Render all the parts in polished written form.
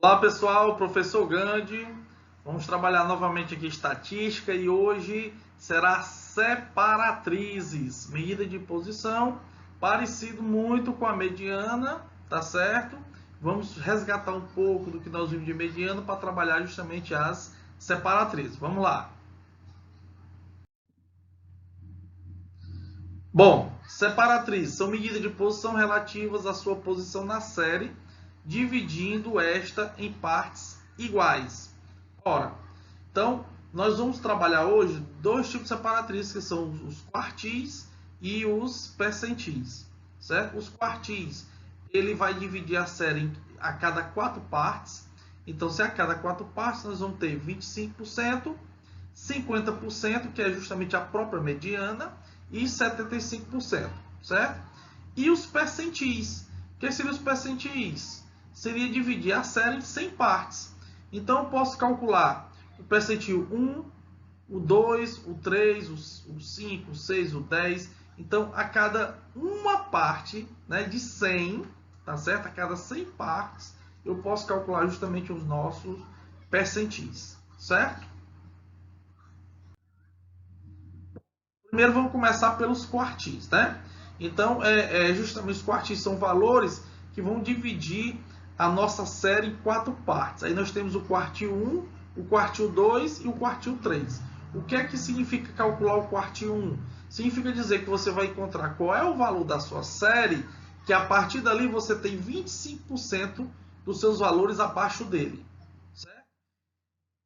Olá pessoal, professor Gandhi. Vamos trabalhar novamente aqui estatística e hoje será separatrizes, medida de posição, parecido muito com a mediana, tá certo? Vamos resgatar um pouco do que nós vimos de mediana para trabalhar justamente as separatrizes. Vamos lá. Bom, separatrizes são medidas de posição relativas à sua posição na série, dividindo esta em partes iguais. Ora, então, nós vamos trabalhar hoje dois tipos de separatrizes, que são os quartis e os percentis, certo? Os quartis, ele vai dividir a série a cada 4 partes. Então, se a cada 4 partes, nós vamos ter 25%, 50%, que é justamente a própria mediana, e 75%, certo? E os percentis. O que seriam os percentis? Seria dividir a série em 100 partes. Então, eu posso calcular o percentil 1, o 2, o 3, o 5, o 6, o 10. Então, a cada uma parte, né, de 100, tá certo? A cada 100 partes, eu posso calcular justamente os nossos percentis, certo? Primeiro vamos começar pelos quartis, né? Então, justamente os quartis são valores que vão dividir a nossa série em 4 partes. Aí nós temos o quartil 1, o quartil 2 e o quartil 3. O que é que significa calcular o quartil 1? Significa dizer que você vai encontrar qual é o valor da sua série, que a partir dali você tem 25% dos seus valores abaixo dele. Certo?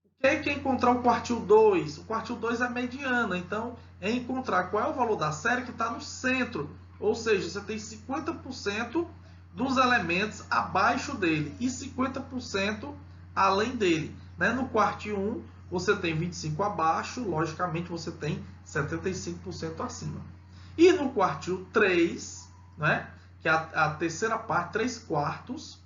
O que é encontrar o quartil 2? O quartil 2 é a mediana, então é encontrar qual é o valor da série que está no centro. Ou seja, você tem 50% dos elementos abaixo dele e 50% além dele. Né? No quartil 1, você tem 25% abaixo, logicamente você tem 75% acima. E no quartil 3, né? Que é a terceira parte, 3 quartos,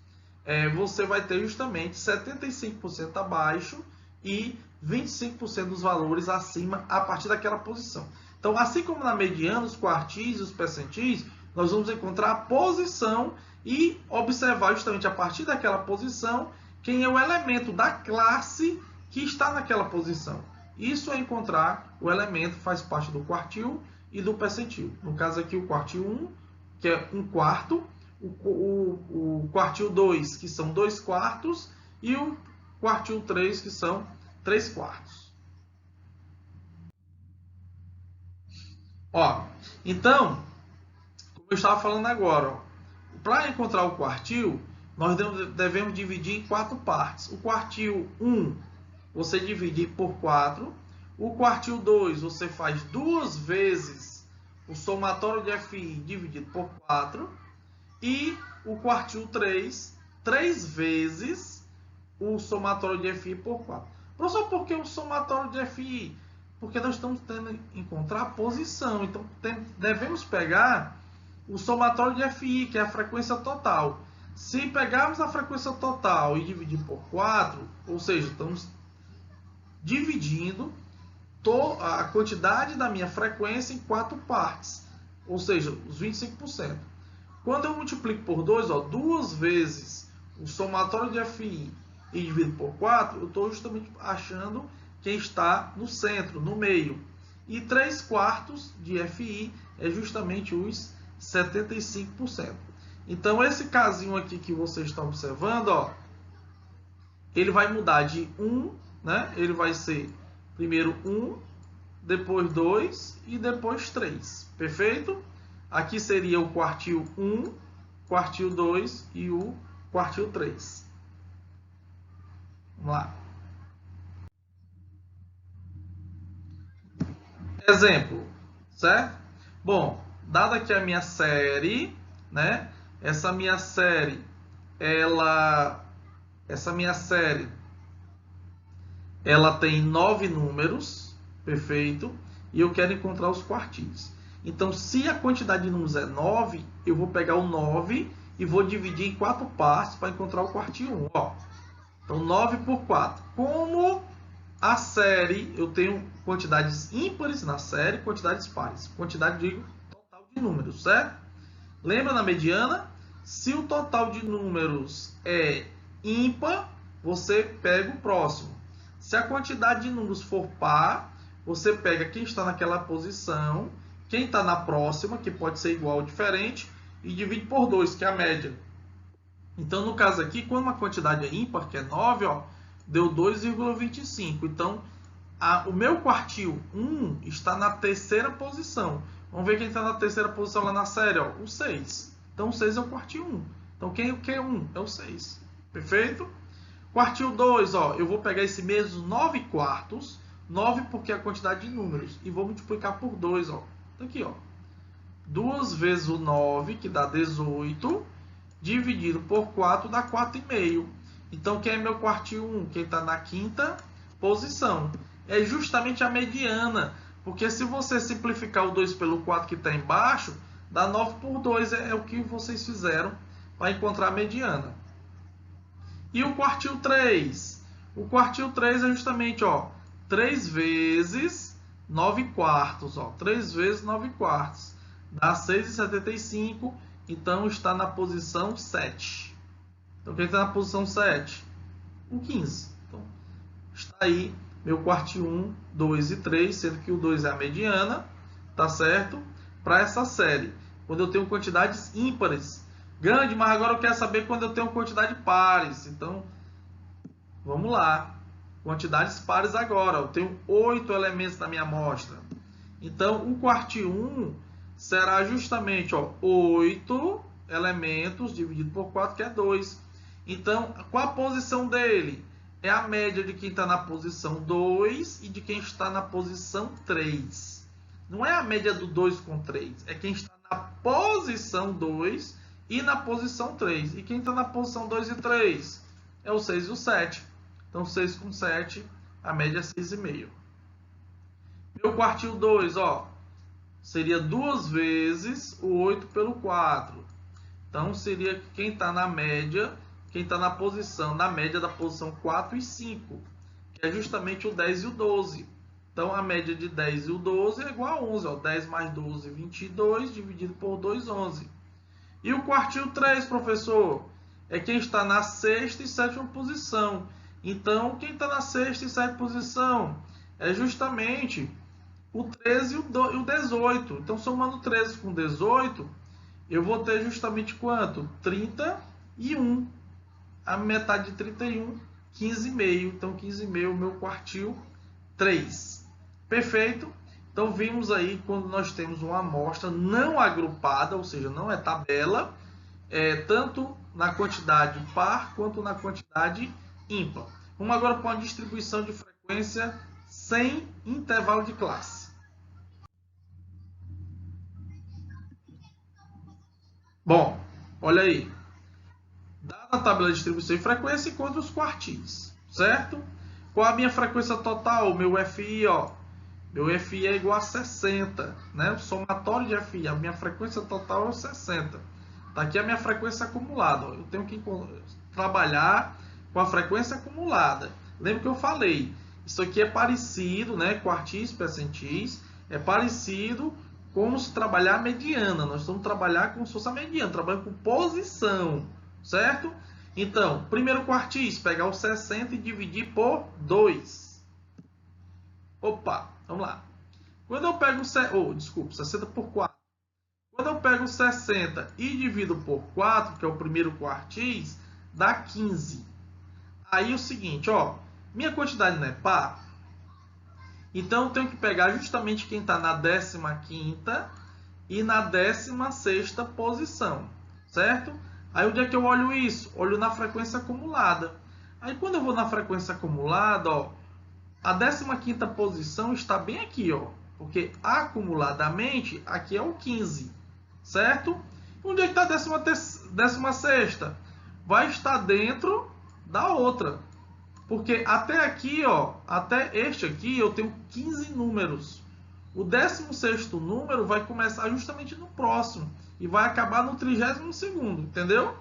você vai ter justamente 75% abaixo e 25% dos valores acima a partir daquela posição. Então, assim como na mediana, os quartis e os percentis, nós vamos encontrar a posição e observar justamente a partir daquela posição quem é o elemento da classe que está naquela posição. Isso é encontrar o elemento que faz parte do quartil e do percentil. No caso aqui, o quartil 1, que é 1 quarto, o quartil 2, que são 2 quartos, e o quartil 3, que são 3 quartos. Ó, então, como eu estava falando agora, para encontrar o quartil, nós devemos dividir em 4 partes. O quartil 1, você divide por 4. O quartil 2, você faz 2 vezes o somatório de FI dividido por 4. E o quartil 3, 3 vezes o somatório de FI por 4. Professor, por que o somatório de FI? Porque nós estamos tentando encontrar a posição. Então, devemos pegar o somatório de FI, que é a frequência total. Se pegarmos a frequência total e dividir por 4, ou seja, estamos dividindo a quantidade da minha frequência em 4 partes, ou seja, os 25%. Quando eu multiplico por 2, 2 vezes o somatório de FI e divido por 4, eu estou justamente achando quem está no centro, no meio. E 3 quartos de FI é justamente os 75%. Então, esse casinho aqui que você está observando, ele vai mudar de 1, né? Ele vai ser primeiro 1, depois 2 e depois 3. Perfeito? Aqui seria o quartil 1, quartil 2 e o quartil 3. Vamos lá. Exemplo, certo? Bom, dada aqui a minha série, né? Essa minha série, ela tem 9 números, perfeito? E eu quero encontrar os quartis. Então, se a quantidade de números é 9, eu vou pegar o 9 e vou dividir em 4 partes para encontrar o quartil 1. Ó. Então, 9 por 4. Como a série, eu tenho quantidades ímpares na série, quantidades pares. Quantidade, digo, total de números, certo? Lembra na mediana? Se o total de números é ímpar, você pega o próximo. Se a quantidade de números for par, você pega quem está naquela posição, quem está na próxima, que pode ser igual ou diferente, e divide por 2, que é a média. Então, no caso aqui, quando uma quantidade é ímpar, que é 9, ó, deu 2,25. Então, o meu quartil 1 está na terceira posição. Vamos ver quem está na terceira posição lá na série, ó, o 6. Então, o 6 é o quartil 1. Então, quem é o Q1? É o 6. Perfeito? Quartil 2, ó, eu vou pegar esse mesmo 9 quartos, 9 porque é a quantidade de números, e vou multiplicar por 2, ó. Tá aqui, ó. 2 vezes o 9, que dá 18, dividido por 4 dá 4,5. Então, quem é meu quartil 1? Quem está na quinta posição. É justamente a mediana, porque se você simplificar o 2 pelo 4 que está embaixo, dá 9 por 2, é o que vocês fizeram para encontrar a mediana. E o quartil 3? O quartil 3 é justamente, ó, 3 vezes 9 quartos. Ó, 3 vezes 9 quartos. Dá 6,75. Então, está na posição 7. Então, quem está na posição 7? O 15. Então, está aí meu quartil 1, 2 e 3, sendo que o 2 é a mediana, tá certo? Para essa série. Quando eu tenho quantidades ímpares. Grande, mas agora eu quero saber quando eu tenho quantidade pares. Então, vamos lá. Quantidades pares agora. Eu tenho 8 elementos na minha amostra. Então, o quartil 1 será justamente, ó, 8 elementos dividido por 4, que é 2. Então, qual a posição dele? É a média de quem está na posição 2 e de quem está na posição 3. Não é a média do 2 com 3. É quem está na posição 2 e na posição 3. E quem está na posição 2 e 3? É o 6 e o 7. Então, 6 com 7, a média é 6,5. Meu quartil 2, ó, seria 2 vezes o 8 pelo 4. Então, seria quem está na média, quem está na média da posição 4 e 5, que é justamente o 10 e o 12. Então, a média de 10 e o 12 é igual a 11. Ó, 10 mais 12, 22, dividido por 2, 11. E o quartil 3, professor? É quem está na sexta e sétima posição. Então, quem está na sexta e sétima posição é justamente o 13 e o 18. Então, somando 13 com 18, eu vou ter justamente quanto? 31. A metade de 31, 15,5. Então, 15,5 é o meu quartil 3. Perfeito? Então, vimos aí quando nós temos uma amostra não agrupada, ou seja, não é tabela, tanto na quantidade par quanto na quantidade ímpar. Vamos agora para uma distribuição de frequência sem intervalo de classe. Bom, olha aí. Dada a tabela de distribuição de frequência, encontra os quartis, certo? Qual a minha frequência total? Meu FI, ó. Meu FI é igual a 60, né? O somatório de FI, a minha frequência total é 60. Tá aqui a minha frequência acumulada. Ó. Eu tenho que trabalhar com a frequência acumulada. Lembra que eu falei? Isso aqui é parecido, né? Quartis, percentis, é parecido como se trabalhar a mediana. Nós vamos trabalhar como se fosse a mediana, trabalhando com posição, certo? Então, primeiro quartis, pegar o 60 e dividir por 2. Opa, vamos lá. Quando eu pego 60 por 4. Quando eu pego 60 e divido por 4, que é o primeiro quartis, dá 15. Aí o seguinte, ó, minha quantidade não é par, então eu tenho que pegar justamente quem está na 15ª e na 16ª posição, certo? Aí onde é que eu olho isso? Olho na frequência acumulada. Aí quando eu vou na frequência acumulada, ó, a 15ª posição está bem aqui, ó, porque acumuladamente aqui é o 15, certo? Onde é que está a 16ª? Vai estar dentro da outra. Porque até aqui, ó, até este aqui, eu tenho 15 números. O 16º número vai começar justamente no próximo e vai acabar no 32º, entendeu?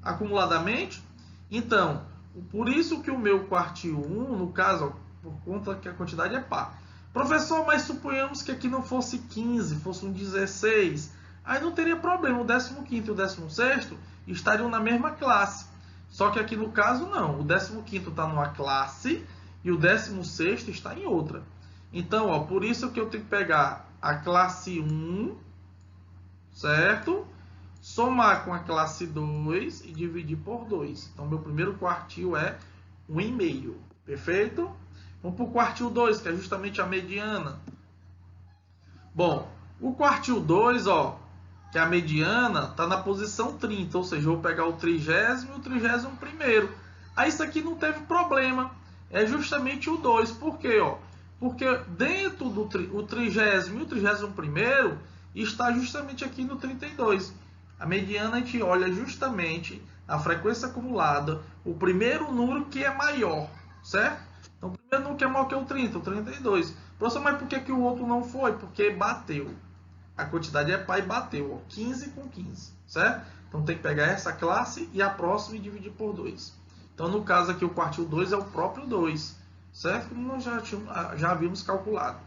Acumuladamente. Então, por isso que o meu quartil 1, no caso, ó, por conta que a quantidade é par. Professor, mas suponhamos que aqui não fosse 15, fosse um 16. Aí não teria problema, o 15º e o 16º estariam na mesma classe. Só que aqui no caso não, o 15º está numa classe e o 16º está em outra. Então, ó, por isso que eu tenho que pegar a classe 1, certo? Somar com a classe 2 e dividir por 2. Então, meu primeiro quartil é 1,5. Perfeito? Vamos para o quartil 2, que é justamente a mediana. Bom, o quartil 2, ó, que é a mediana, está na posição 30. Ou seja, eu vou pegar o 30º e o 31º. Aí isso aqui não teve problema. É justamente o 2. Por quê? Ó? Porque dentro do 30º e o 31º está justamente aqui no 32. A mediana a gente olha justamente a frequência acumulada, o primeiro número que é maior, certo? Então o primeiro número que é maior que o 30, o 32. Professor, mas por que o outro não foi? Porque bateu. A quantidade é par e bateu, ó, 15 com 15, certo? Então tem que pegar essa classe e a próxima e dividir por 2. Então no caso aqui o quartil 2 é o próprio 2, certo? Como nós já havíamos calculado.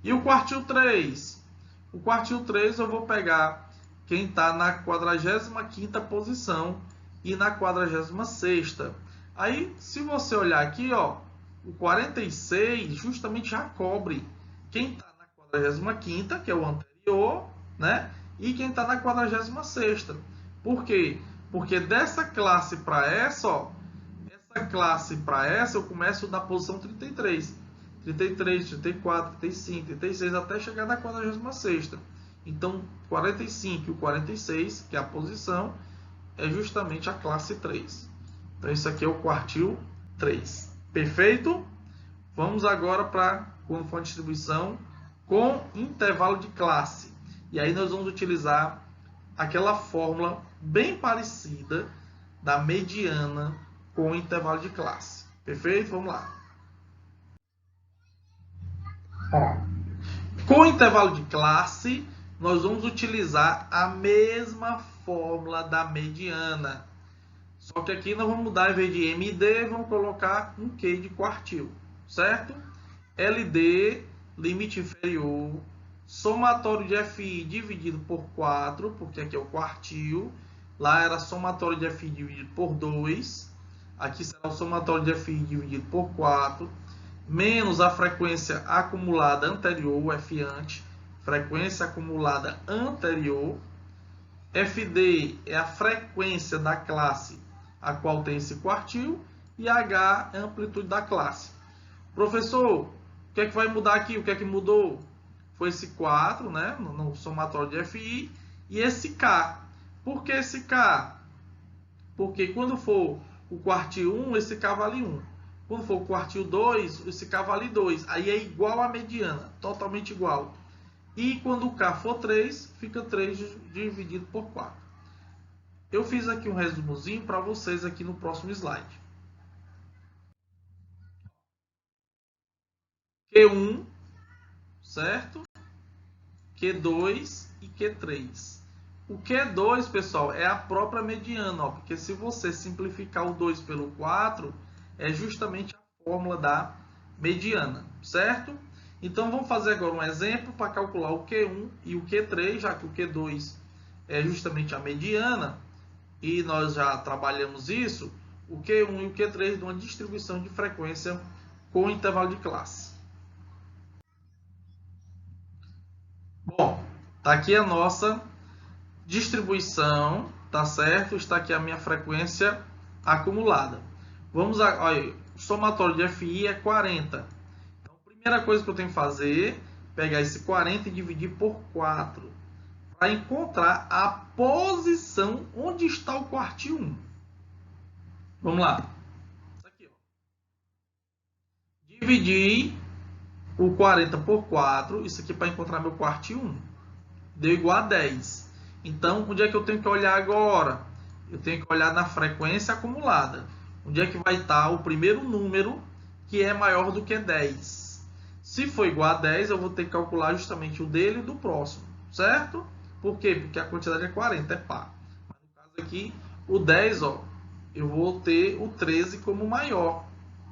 E o quartil 3? O quartil 3 eu vou pegar quem está na 45ª posição e na 46ª. Aí, se você olhar aqui, ó, o 46 justamente já cobre quem está na 45ª, que é o anterior, né? E quem está na 46ª. Por quê? Porque dessa classe para essa, ó, essa classe para essa, eu começo na posição 33. 33, 34, 35, 36, até chegar na 46ª. Então, 45 e o 46, que é a posição, é justamente a classe 3. Então, isso aqui é o quartil 3. Perfeito? Vamos agora para quando for a distribuição com intervalo de classe. E aí nós vamos utilizar aquela fórmula bem parecida da mediana com intervalo de classe. Perfeito? Vamos lá. Com intervalo de classe, nós vamos utilizar a mesma fórmula da mediana. Só que aqui nós vamos mudar, em vez de MD, vamos colocar um Q de quartil, certo? LD, limite inferior, somatório de FI dividido por 4, porque aqui é o quartil. Lá era somatório de FI dividido por 2. Aqui será o somatório de FI dividido por 4. Menos a frequência acumulada anterior, o F-ante, frequência acumulada anterior. FD é a frequência da classe a qual tem esse quartil, e H é a amplitude da classe. Professor, o que é que vai mudar aqui? O que é que mudou? Foi esse 4, né, no somatório de FI, e esse K. Por que esse K? Porque quando for o quartil 1, esse K vale 1. Quando for o quartil 2, esse K vale 2. Aí é igual à mediana, totalmente igual. E quando o K for 3, fica 3 dividido por 4. Eu fiz aqui um resumozinho para vocês aqui no próximo slide. Q1, certo? Q2 e Q3. O Q2, pessoal, é a própria mediana, ó, porque se você simplificar o 2 pelo 4, é justamente a fórmula da mediana, certo? Então, vamos fazer agora um exemplo para calcular o Q1 e o Q3, já que o Q2 é justamente a mediana, e nós já trabalhamos isso, o Q1 e o Q3 de uma distribuição de frequência com intervalo de classe. Bom, tá aqui a nossa distribuição, tá certo? Está aqui a minha frequência acumulada. Vamos a, olha, o somatório de FI é 40. Então, a primeira coisa que eu tenho que fazer é pegar esse 40 e dividir por 4. Para encontrar a posição onde está o quartil 1. Vamos lá. Isso aqui, ó. Dividir o 40 por 4. Isso aqui para encontrar meu quartil 1. Deu igual a 10. Então, onde é que eu tenho que olhar agora? Eu tenho que olhar na frequência acumulada. Onde é que vai estar o primeiro número que é maior do que 10? Se for igual a 10, eu vou ter que calcular justamente o dele e do próximo, certo? Por quê? Porque a quantidade é 40, é par. Mas no caso aqui, o 10, ó, eu vou ter o 13 como maior,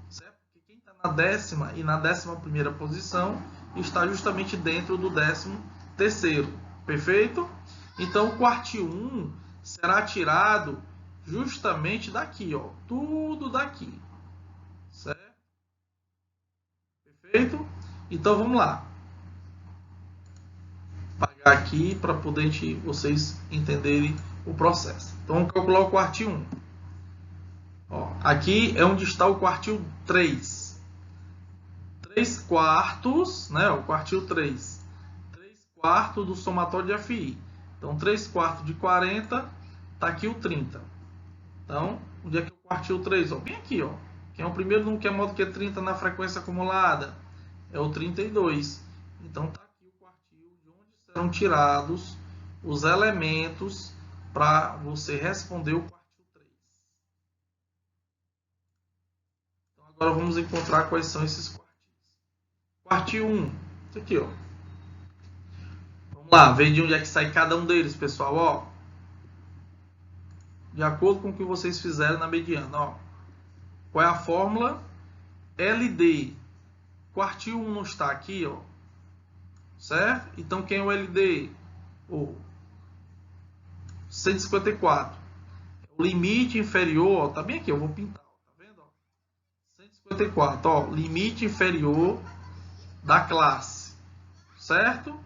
certo? Porque quem está na décima e na 11ª posição está justamente dentro do 13º, perfeito? Então, o quartil 1 será tirado justamente daqui, ó, tudo daqui, certo? Perfeito? Então vamos lá, apagar aqui para poder vocês entenderem o processo. Então vamos calcular o quartil 1. Ó, aqui é onde está o quartil 3. 3 quartos, né? O quartil 3. 3 quartos do somatório de FI. Então 3 quartos de 40, está aqui o 30. Então, onde é que é o quartil 3? Ó, bem aqui, ó. Quem é o primeiro número que é maior do que 30 na frequência acumulada? É o 32. Então está aqui o quartil de onde serão tirados os elementos para você responder o quartil 3. Então agora vamos encontrar quais são esses quartis. Quartil 1, isso aqui, ó. Vamos lá, ver de onde é que sai cada um deles, pessoal, ó. De acordo com o que vocês fizeram na mediana, ó. Qual é a fórmula? LD. Quartil 1 não está aqui, ó. Certo? Então quem é o LD? O 154. O limite inferior, ó, tá bem aqui, eu vou pintar, ó, tá vendo? Ó? 154, ó, limite inferior da classe. Certo?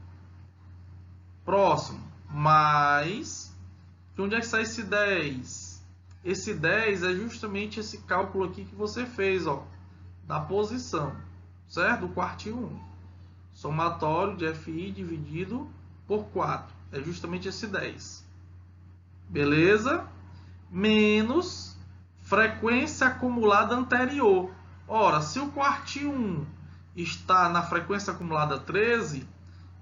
Próximo. Mais. De onde é que sai esse 10? Esse 10 é justamente esse cálculo aqui que você fez, ó, da posição, certo? Do quartil 1. Somatório de FI dividido por 4. É justamente esse 10. Beleza? Menos frequência acumulada anterior. Ora, se o quartil 1 está na frequência acumulada 13,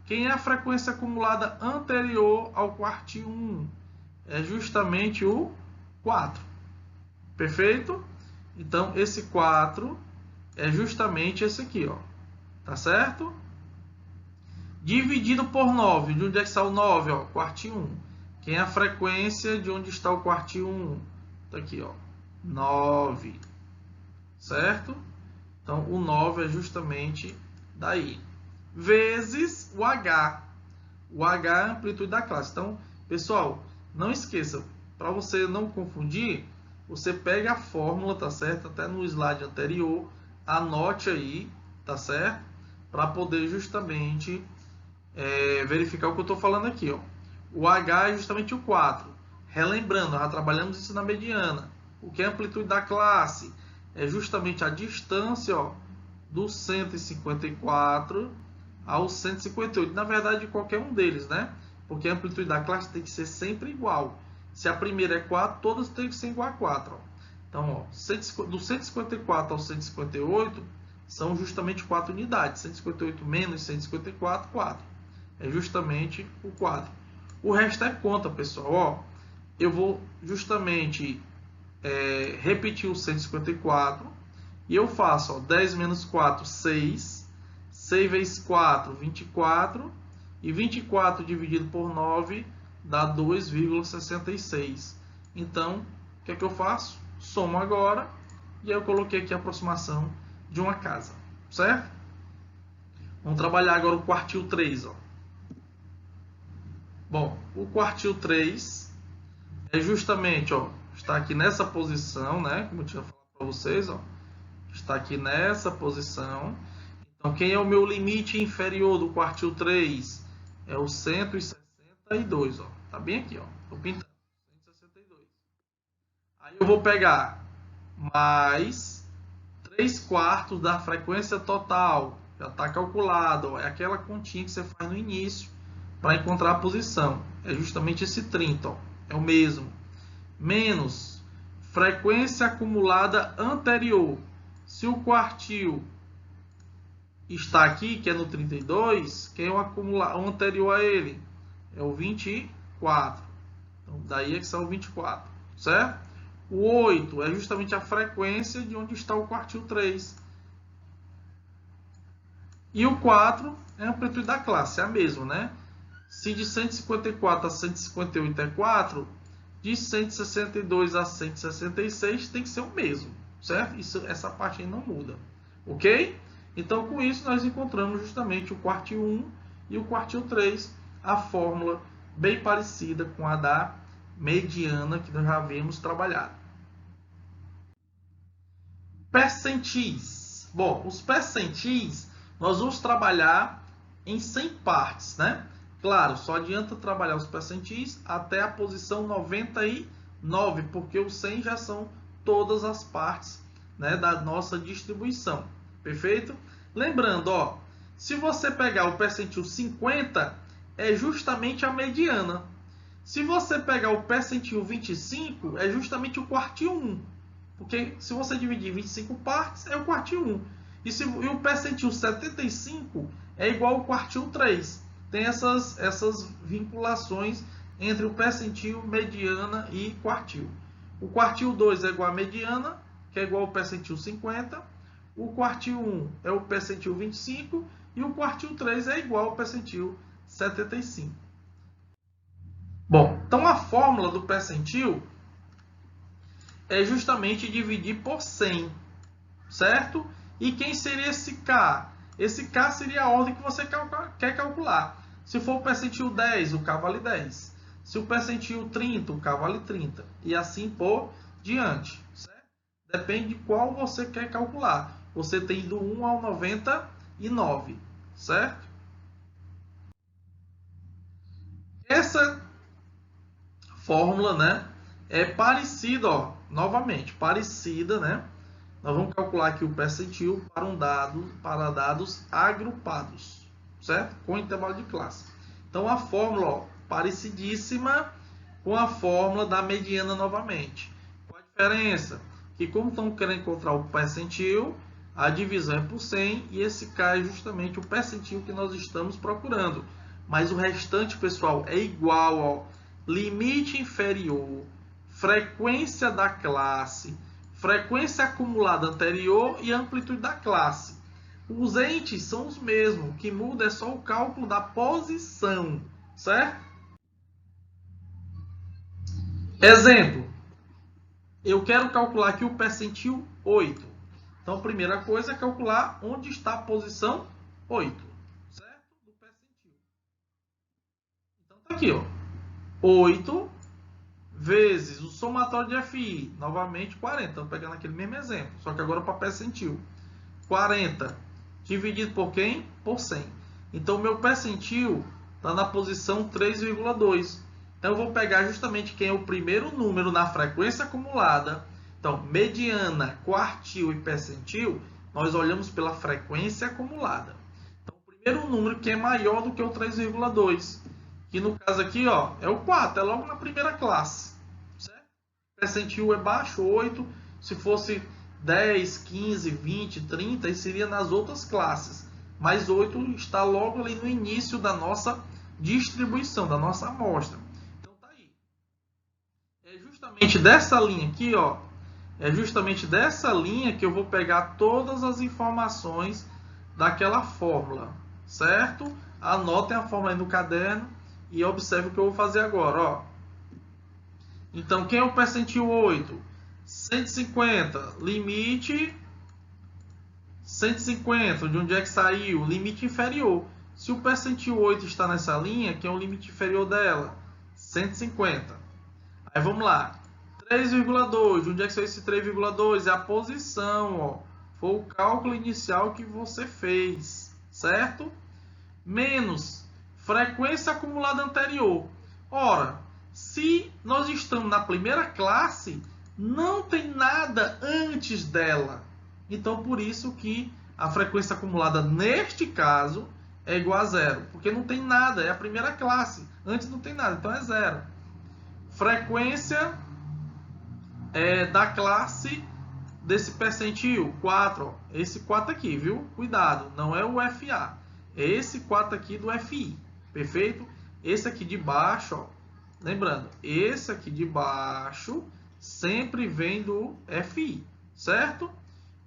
quem é a frequência acumulada anterior ao quartil 1? É justamente o 4. Perfeito? Então, esse 4 é justamente esse aqui, ó. Tá certo? Dividido por 9. De onde é que está o 9? Ó, quartil 1. Quem é a frequência de onde está o quartil 1? Tá aqui, ó. 9. Certo? Então, o 9 é justamente daí. Vezes o H. O H é a amplitude da classe. Então, pessoal, não esqueça, para você não confundir, você pega a fórmula, tá certo? Até no slide anterior, anote aí, tá certo? Para poder justamente verificar o que eu estou falando aqui, ó. O H é justamente o 4. Relembrando, já trabalhamos isso na mediana. O que é a amplitude da classe? É justamente a distância, ó, do 154 ao 158. Na verdade, qualquer um deles, né? Porque a amplitude da classe tem que ser sempre igual. Se a primeira é 4, todas têm que ser igual a 4. Ó. Então, ó, do 154 ao 158 são justamente 4 unidades. 158 menos 154, 4. É justamente o 4. O resto é conta, pessoal. Ó, eu vou justamente repetir o 154 e eu faço, ó, 10 menos 4, 6. 6 vezes 4, 24. E 24 dividido por 9 dá 2,66. Então, o que é que eu faço? Somo agora. E aí eu coloquei aqui a aproximação de uma casa. Certo? Vamos trabalhar agora o quartil 3. Ó. Bom, o quartil 3 é justamente, ó, está aqui nessa posição, né? Como eu tinha falado para vocês, ó. Está aqui nessa posição. Então, quem é o meu limite inferior do quartil 3? É o 162, ó. Tá bem aqui, ó. Estou pintando. 162. Aí eu vou pegar mais 3 quartos da frequência total. Já está calculado, ó. É aquela continha que você faz no início para encontrar a posição. É justamente esse 30, ó. É o mesmo. Menos frequência acumulada anterior. Se o quartil está aqui, que é no 32, quem é o anterior a ele? É o 24. Então, daí é que são o 24, certo? O 8 é justamente a frequência de onde está o quartil 3. E o 4 é a amplitude da classe, é a mesma, né? Se de 154 a 158 é 4, de 162 a 166 tem que ser o mesmo, certo? Essa parte aí não muda, ok? Então, com isso, nós encontramos justamente o quartil 1 e o quartil 3, a fórmula bem parecida com a da mediana que nós já havíamos trabalhado. Percentis. Bom, os percentis nós vamos trabalhar em 100 partes, né? Claro, só adianta trabalhar os percentis até a posição 99, porque os 100 já são todas as partes, né, da nossa distribuição. Perfeito? Lembrando, ó, se você pegar o percentil 50, é justamente a mediana. Se você pegar o percentil 25, é justamente o quartil 1. Porque se você dividir em 25 partes, é o quartil 1. E o percentil 75 é igual ao quartil 3. Tem essas vinculações entre o percentil, mediana e quartil. O quartil 2 é igual a mediana, que é igual ao percentil 50. O quartil 1 é o percentil 25. E o quartil 3 é igual ao percentil 75. Bom, então a fórmula do percentil é justamente dividir por 100, certo? E quem seria esse K? Esse K seria a ordem que você quer calcular. Se for o percentil 10, o K vale 10. Se o percentil 30, o K vale 30. E assim por diante, certo? Depende de qual você quer calcular. Você tem do 1 ao 99, certo? Essa fórmula, né, é parecida, ó, novamente, parecida, né? Nós vamos calcular aqui o percentil para dados agrupados, certo? Com intervalo de classe. Então a fórmula, ó, parecidíssima com a fórmula da mediana novamente. Qual a diferença? Que como estamos querendo encontrar o percentil, a divisão é por 100 e esse K é justamente o percentil que nós estamos procurando. Mas o restante, pessoal, é igual ao limite inferior, frequência da classe, frequência acumulada anterior e amplitude da classe. Os entes são os mesmos, o que muda é só o cálculo da posição, certo? Exemplo, eu quero calcular aqui o percentil 8. Então, a primeira coisa é calcular onde está a posição 8, certo? Do percentil. Então, tá aqui, ó. 8 vezes o somatório de FI, novamente 40. Estamos pegando aquele mesmo exemplo, só que agora para percentil. 40 dividido por quem? Por 100. Então, meu percentil está na posição 3,2. Então, eu vou pegar justamente quem é o primeiro número na frequência acumulada. Então, mediana, quartil e percentil, nós olhamos pela frequência acumulada. Então, o primeiro número que é maior do que o 3,2, que no caso aqui, ó, é o 4, é logo na primeira classe. Certo? Percentil é baixo, 8. Se fosse 10, 15, 20, 30, e seria nas outras classes. Mas 8 está logo ali no início da nossa distribuição, da nossa amostra. Então tá aí. É justamente dessa linha aqui, ó. É justamente dessa linha que eu vou pegar todas as informações daquela fórmula, certo? Anotem a fórmula aí no caderno e observe o que eu vou fazer agora, ó. Então, quem é o percentil 8? 150, limite 150, de onde é que saiu? Limite inferior. Se o percentil 8 está nessa linha, que é o limite inferior dela? 150. Aí vamos lá. 3,2, de onde é que saiu esse 3,2? É a posição, ó. Foi o cálculo inicial que você fez, certo? Menos frequência acumulada anterior. Ora, se nós estamos na primeira classe, não tem nada antes dela. Então, por isso que a frequência acumulada neste caso é igual a zero. Porque não tem nada, é a primeira classe. Antes não tem nada, então é zero. Frequência da classe desse percentil, 4. Ó. Esse 4 aqui, viu? Cuidado, não é o FA. É esse 4 aqui do FI. Perfeito? Esse aqui de baixo, ó. Lembrando, esse aqui de baixo sempre vem do FI, certo?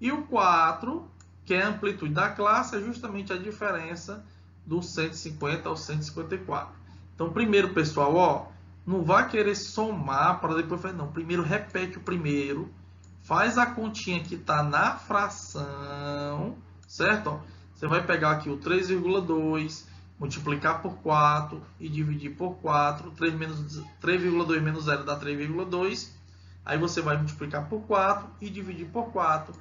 E o 4, que é a amplitude da classe, é justamente a diferença do 150 ao 154. Então, primeiro, pessoal, ó, não vai querer somar para depois fazer, não. Primeiro, repete o primeiro, faz a continha que está na fração, certo? Ó, você vai pegar aqui o 3,2, multiplicar por 4 e dividir por 4. 3,2 menos 0 dá 3,2. Aí você vai multiplicar por 4 e dividir por 4,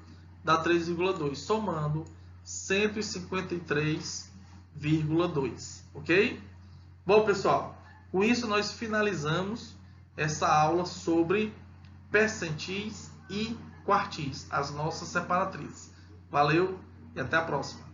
dá 3,2, somando 153,2, ok? Bom, pessoal, com isso nós finalizamos essa aula sobre percentis e quartis, as nossas separatrizes. Valeu e até a próxima.